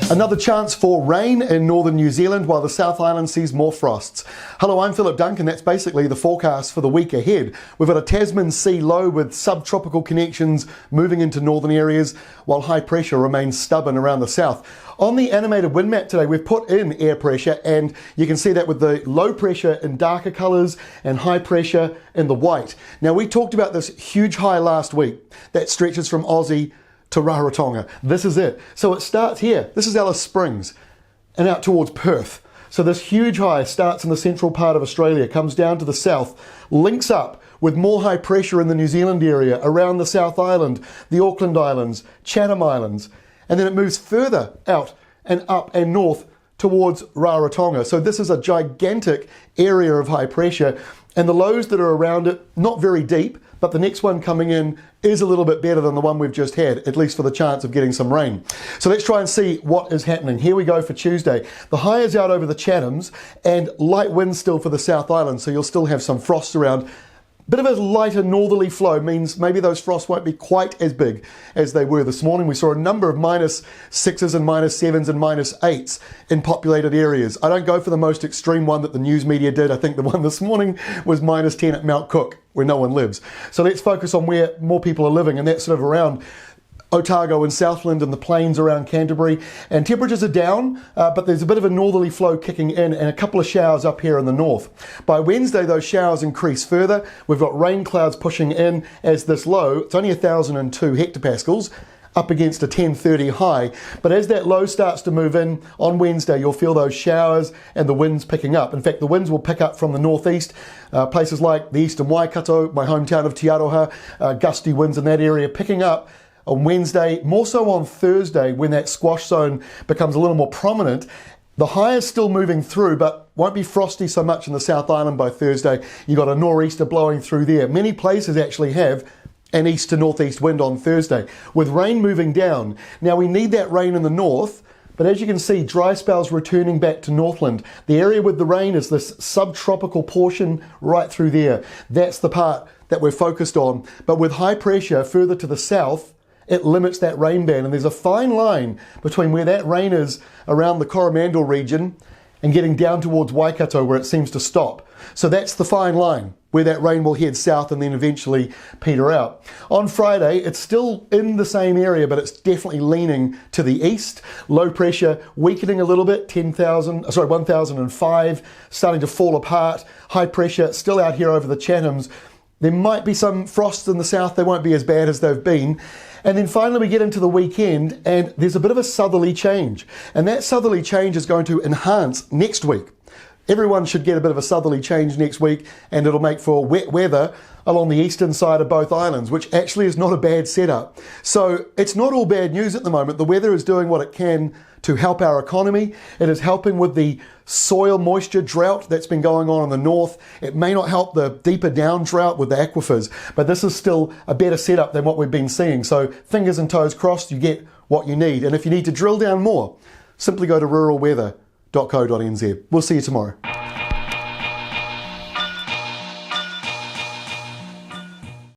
Another chance for rain in northern New Zealand while the South Island sees more frosts. Hello, I'm Philip Duncan. That's basically the forecast for the week ahead. We've got a Tasman Sea low with subtropical connections moving into northern areas while high pressure remains stubborn around the south. On the animated wind map today, we've put in air pressure, and you can see that with the low pressure in darker colours and high pressure in the white. Now, we talked about this huge high last week that stretches from Aussie to Rarotonga. This is it. So it starts here. This is Alice Springs and out towards Perth. So this huge high starts in the central part of Australia, comes down to the south, links up with more high pressure in the New Zealand area, around the South Island, the Auckland Islands, Chatham Islands, and then it moves further out and up and north towards Rarotonga. So this is a gigantic area of high pressure, and the lows that are around it, not very deep, but the next one coming in is a little bit better than the one we've just had, at least for the chance of getting some rain. So let's try and see what is happening. Here we go for Tuesday. The high is out over the Chathams and light winds still for the South Island, so you'll still have some frost around. Bit of a lighter northerly flow means maybe those frosts won't be quite as big as they were this morning. We saw a number of -6s and -7s and -8s in populated areas. I don't go for the most extreme one that the news media did. I think the one this morning was -10 at Mount Cook, where no one lives. So let's focus on where more people are living, and that's sort of around Otago and Southland and the plains around Canterbury. And temperatures are down, but there's a bit of a northerly flow kicking in and a couple of showers up here in the north. By Wednesday, those showers increase further. We've got rain clouds pushing in as this low, it's only 1,002 hectopascals, up against a 1030 high. But as that low starts to move in on Wednesday, you'll feel those showers and the winds picking up. In fact, the winds will pick up from the northeast, places like the eastern Waikato, my hometown of Te Aroha, gusty winds in that area picking up on Wednesday, more so on Thursday when that squash zone becomes a little more prominent. The high is still moving through, but won't be frosty so much in the South Island by Thursday. You've got a nor'easter blowing through there. Many places actually have an east to northeast wind on Thursday, with rain moving down. Now we need that rain in the north, but as you can see, dry spells returning back to Northland. The area with the rain is this subtropical portion right through there. That's the part that we're focused on. But with high pressure further to the south, it limits that rain band, and there's a fine line between where that rain is around the Coromandel region and getting down towards Waikato where it seems to stop. So that's the fine line where that rain will head south and then eventually peter out. On Friday, it's still in the same area, but it's definitely leaning to the east. Low pressure weakening a little bit, 1,005, starting to fall apart. High pressure still out here over the Chathams. There might be some frosts in the south. They won't be as bad as they've been. And then finally we get into the weekend and there's a bit of a southerly change. And that southerly change is going to enhance next week. Everyone should get a bit of a southerly change next week, and it'll make for wet weather along the eastern side of both islands, which actually is not a bad setup. So it's not all bad news at the moment. The weather is doing what it can to help our economy. It is helping with the soil moisture drought that's been going on in the north. It may not help the deeper down drought with the aquifers, but this is still a better setup than what we've been seeing. So fingers and toes crossed, you get what you need. And if you need to drill down more, simply go to ruralweather.co.nz. We'll see you tomorrow.